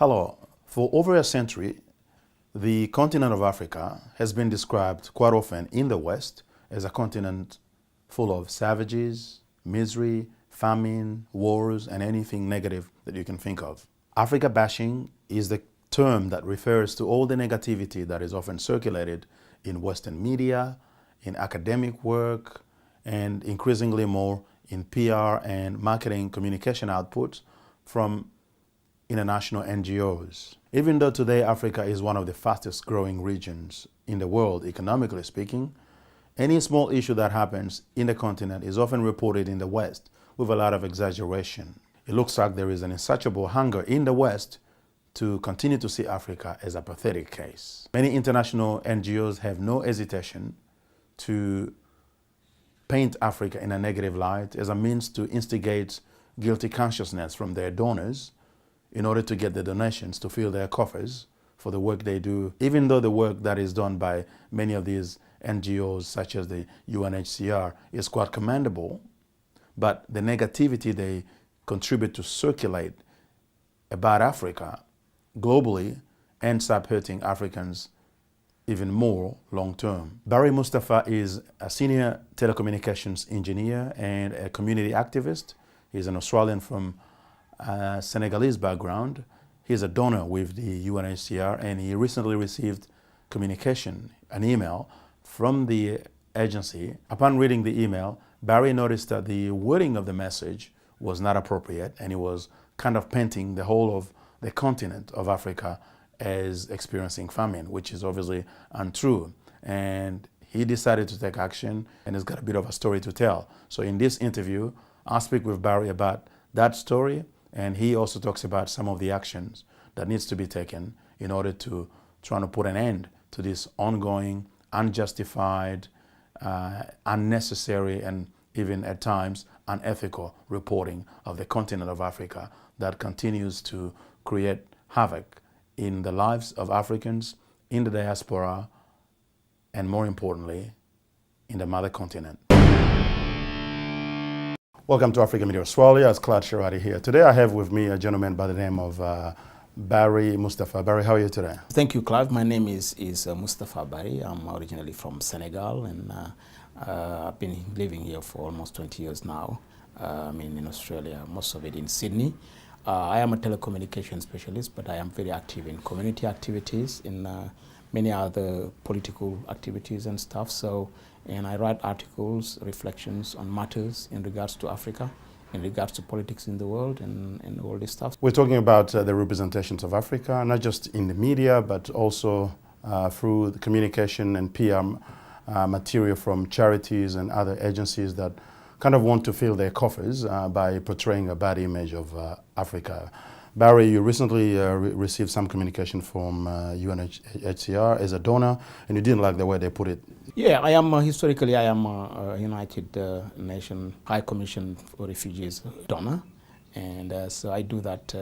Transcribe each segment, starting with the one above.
Hello. For over a century, the continent of Africa has been described quite often in the West as a continent full of savages, misery, famine, wars, and anything negative that you can think of. Africa bashing is the term that refers to all the negativity that is often circulated in Western media, in academic work, and increasingly more in PR and marketing communication outputs from international NGOs. Even though today Africa is one of the fastest growing regions in the world, economically speaking, any small issue that happens in the continent is often reported in the West with a lot of exaggeration. It looks like there is an insatiable hunger in the West to continue to see Africa as a pathetic case. Many international NGOs have no hesitation to paint Africa in a negative light as a means to instigate guilty consciousness from their donors in order to get the donations to fill their coffers for the work they do, even though the work that is done by many of these NGOs, such as the UNHCR, is quite commendable, but the negativity they contribute to circulate about Africa globally ends up hurting Africans even more long term. Barry Moustapha is a senior telecommunications engineer and a community activist. He's an Australian from Senegalese background. He's a donor with the UNHCR, and he recently received communication, an email from the agency. Upon reading the email, Barry noticed that the wording of the message was not appropriate, and he was kind of painting the whole of the continent of Africa as experiencing famine, which is obviously untrue. And he decided to take action, and he's got a bit of a story to tell. So in this interview, I'll speak with Barry about that story, and he also talks about some of the actions that needs to be taken in order to try to put an end to this ongoing, unjustified, unnecessary, and even at times unethical reporting of the continent of Africa that continues to create havoc in the lives of Africans, in the diaspora, and more importantly, in the mother continent. Welcome to Africa Media Australia. It's Clyde Shardy here. Today I have with me a gentleman by the name of Barry Moustapha. Barry, how are you today? Thank you, Clyde. My name is Moustapha Barry. I'm originally from Senegal, and I've been living here for almost 20 years now. In Australia, most of it in Sydney. I am a telecommunications specialist, but I am very active in community activities, in many other political activities and stuff. And I write articles, reflections on matters in regards to Africa, in regards to politics in the world, and all this stuff. We're talking about the representations of Africa, not just in the media, but also through the communication and PR material from charities and other agencies that kind of want to fill their coffers by portraying a bad image of Africa. Barry, you recently received some communication from UNHCR as a donor, and you didn't like the way they put it. Yeah, I am historically I am a United Nations High Commission for Refugees donor, and so I do that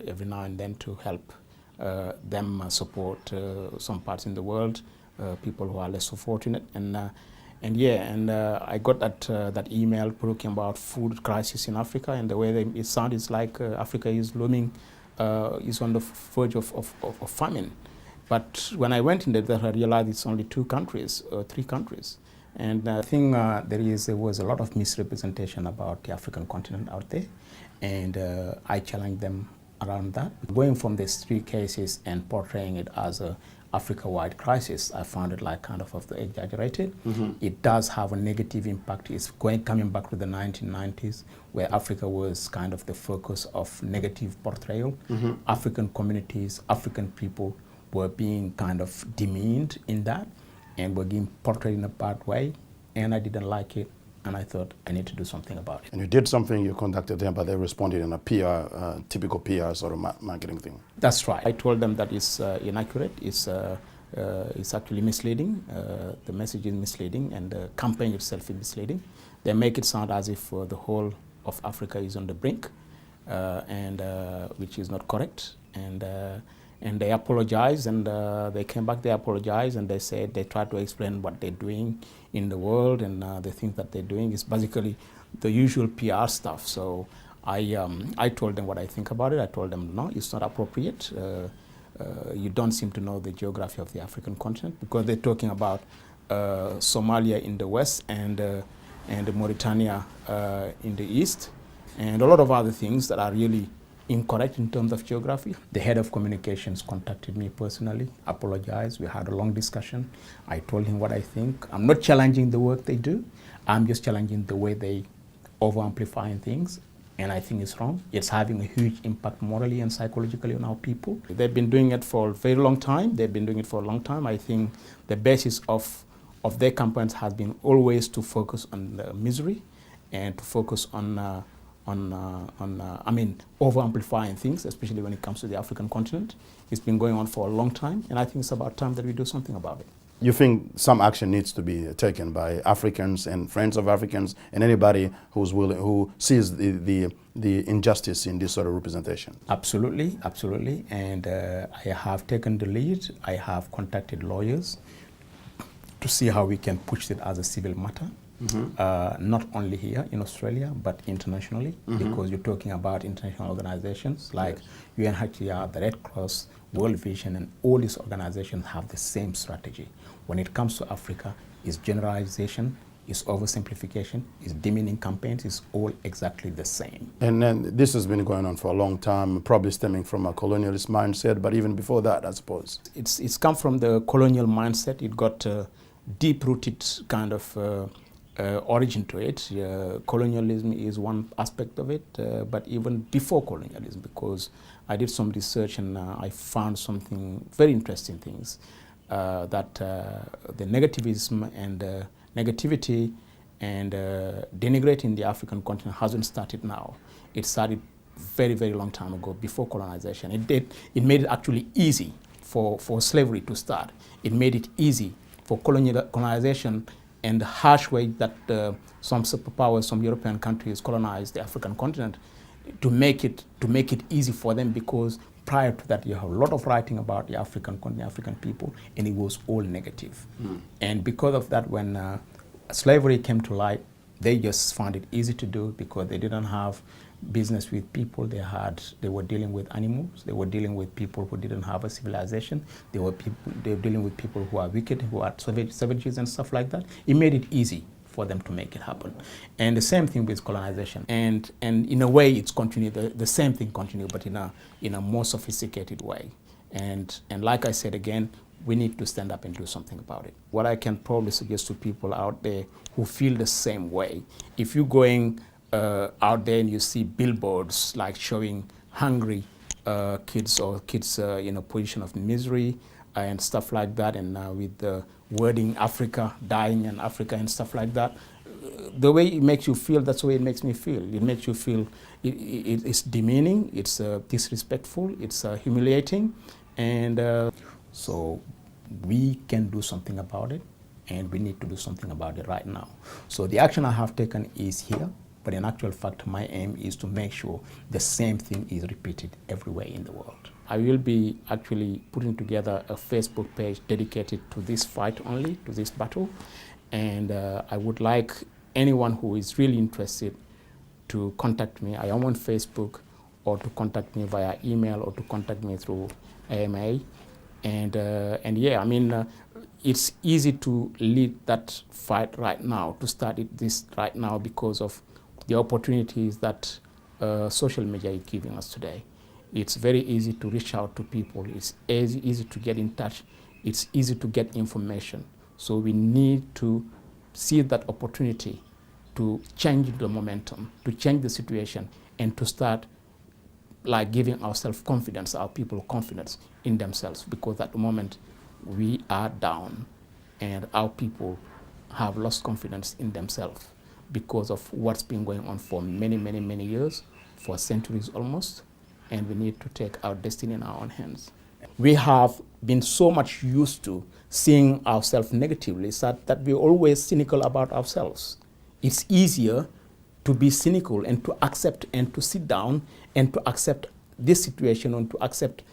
every now and then to help them support some parts in the world, people who are less so fortunate, and I got that email talking about food crisis in Africa, and the way it sounds like Africa is looming, is on the verge of famine. But when I went in there, I realized it's only 2 countries, 3 countries. And I think there was a lot of misrepresentation about the African continent out there, and I challenged them around that. Going from these 3 cases and portraying it as a Africa-wide crisis, I found it like kind of exaggerated. Mm-hmm. It does have a negative impact. It's coming back to the 1990s, where Africa was kind of the focus of negative portrayal. Mm-hmm. African communities, African people were being kind of demeaned in that, and were being portrayed in a bad way, and I didn't like it. And I thought I need to do something about it. And you did something, you contacted them, but they responded in a PR, typical PR sort of marketing thing. That's right. I told them that it's inaccurate, it's actually misleading, the message is misleading, and the campaign itself is misleading. They make it sound as if the whole of Africa is on the brink, which is not correct. And they apologized, and they came back, they apologized, and they said they tried to explain what they're doing in the world, and the things that they're doing is basically the usual PR stuff. So I told them what I think about it. I told them, no, it's not appropriate. You don't seem to know the geography of the African continent, because they're talking about Somalia in the west and Mauritania in the east, and a lot of other things that are really incorrect in terms of geography. The head of communications contacted me personally, apologized. We had a long discussion. I told him what I think. I'm not challenging the work they do. I'm just challenging the way they over-amplifying things, and I think it's wrong. It's having a huge impact morally and psychologically on our people. They've been doing it for a very long time. I think the basis of their campaigns has been always to focus on misery and to focus on over-amplifying things, especially when it comes to the African continent. It's been going on for a long time, and I think it's about time that we do something about it. You think some action needs to be taken by Africans and friends of Africans and anybody who's willing, who sees the injustice in this sort of representation? Absolutely, absolutely. And I have taken the lead. I have contacted lawyers to see how we can push it as a civil matter. Mm-hmm. Not only here in Australia, but internationally, mm-hmm. because you're talking about international organizations like yes. UNHCR, the Red Cross, World Vision, and all these organizations have the same strategy. When it comes to Africa, it's generalization, it's oversimplification, it's demeaning campaigns, it's all exactly the same. And then this has been going on for a long time, probably stemming from a colonialist mindset, but even before that, I suppose. It's come from the colonial mindset. It got deep-rooted kind of origin to it. Colonialism is one aspect of it, but even before colonialism, because I did some research and I found something very interesting things, that the negativism and negativity and denigrating the African continent hasn't started now. It started very, very long time ago, before colonization. It made it actually easy for slavery to start. It made it easy for colonization and the harsh way that some superpowers, some European countries colonized the African continent, to make it easy for them, because prior to that you have a lot of writing about the African continent, African people, and it was all negative. Mm. And because of that, when slavery came to light, they just found it easy to do, because they didn't have business with people. They were dealing with animals. They were dealing with people who didn't have a civilization. They were dealing with people who are wicked, who are savages and stuff like that. It made it easy for them to make it happen. And the same thing with colonization. And in a way, it's continued. The same thing continued, but in a more sophisticated way. And like I said again, we need to stand up and do something about it. What I can probably suggest to people out there who feel the same way, if you're going out there and you see billboards like showing hungry kids, or kids in a position of misery and stuff like that, and with the wording Africa, dying in Africa and stuff like that, the way it makes you feel, that's the way it makes me feel. It makes you feel it's demeaning, it's disrespectful, it's humiliating, and so we can do something about it, and we need to do something about it right now. So the action I have taken is here. But in actual fact, my aim is to make sure the same thing is repeated everywhere in the world. I will be actually putting together a Facebook page dedicated to this fight only, to this battle. And I would like anyone who is really interested to contact me. I am on Facebook, or to contact me via email, or to contact me through AMA. And yeah, I mean, it's easy to lead that fight right now, to start this right now, because of the opportunities that social media is giving us today. It's very easy to reach out to people. It's easy to get in touch. It's easy to get information. So we need to see that opportunity to change the momentum, to change the situation, and to start like giving ourselves confidence, our people confidence in themselves, because at the moment we are down and our people have lost confidence in themselves, because of what's been going on for many, many, many years, for centuries almost, and we need to take our destiny in our own hands. We have been so much used to seeing ourselves negatively that we're always cynical about ourselves. It's easier to be cynical and to accept and to sit down and to accept this situation and to accept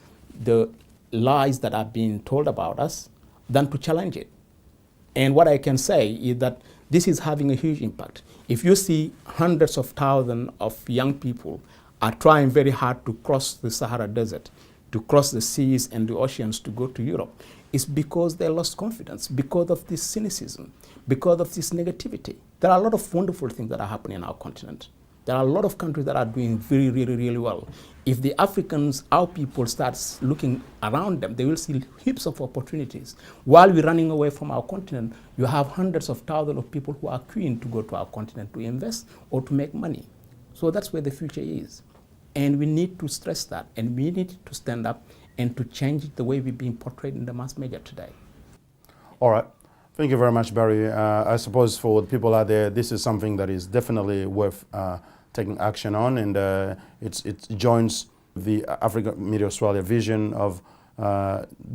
the lies that are being told about us than to challenge it. And what I can say is that this is having a huge impact. If you see hundreds of thousands of young people are trying very hard to cross the Sahara Desert, to cross the seas and the oceans to go to Europe, it's because they lost confidence, because of this cynicism, because of this negativity. There are a lot of wonderful things that are happening in our continent. There are a lot of countries that are doing very, really, really well. If the Africans, our people, start looking around them, they will see heaps of opportunities. While we're running away from our continent, you have hundreds of thousands of people who are keen to go to our continent to invest or to make money. So that's where the future is. And we need to stress that, and we need to stand up and to change the way we're being portrayed in the mass media today. All right. Thank you very much, Barry. I suppose for the people out there, this is something that is definitely worth taking action on, and it joins the Africa Media Australia vision of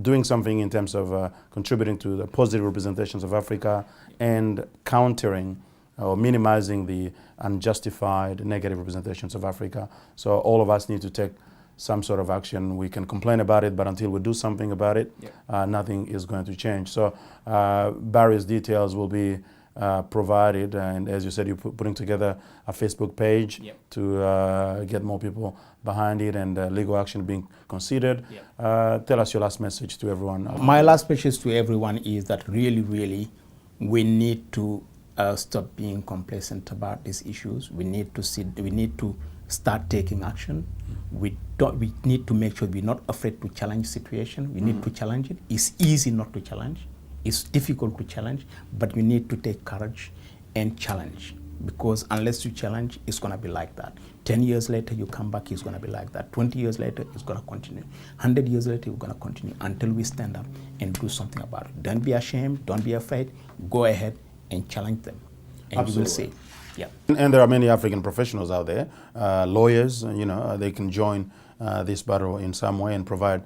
doing something in terms of contributing to the positive representations of Africa and countering or minimizing the unjustified negative representations of Africa. So all of us need to take some sort of action. We can complain about it, but until we do something about it, nothing is going to change. So Barry's details will be provided, and as you said, you're putting together a Facebook page to get more people behind it, and legal action being considered. Tell us your last message to everyone. My last message to everyone is that really, really, we need to stop being complacent about these issues. We need to start taking action. We need to make sure we're not afraid to challenge situation. We need to challenge it. It's easy not to challenge. It's difficult to challenge, but we need to take courage and challenge, because unless you challenge, it's going to be like that. 10 years later, you come back, it's going to be like that. 20 years later, it's going to continue. 100 years later, we're going to continue until we stand up and do something about it. Don't be ashamed. Don't be afraid. Go ahead and challenge them, and Absolutely. You will see. Yeah. And there are many African professionals out there, lawyers, they can join this battle in some way and provide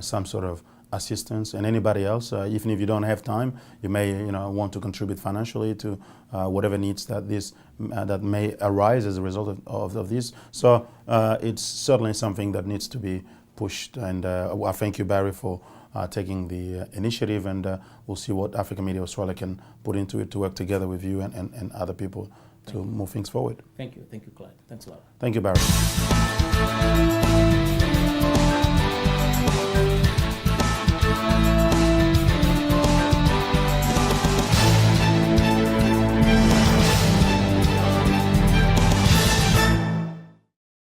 some sort of assistance. And anybody else, even if you don't have time, you may want to contribute financially to whatever needs that may arise as a result of this. So it's certainly something that needs to be pushed. And I thank you, Barry, for taking the initiative, and we'll see what Africa Media Australia can put into it to work together with you and other people to move things forward. Thank you, Clyde. Thanks a lot. Thank you, Barry.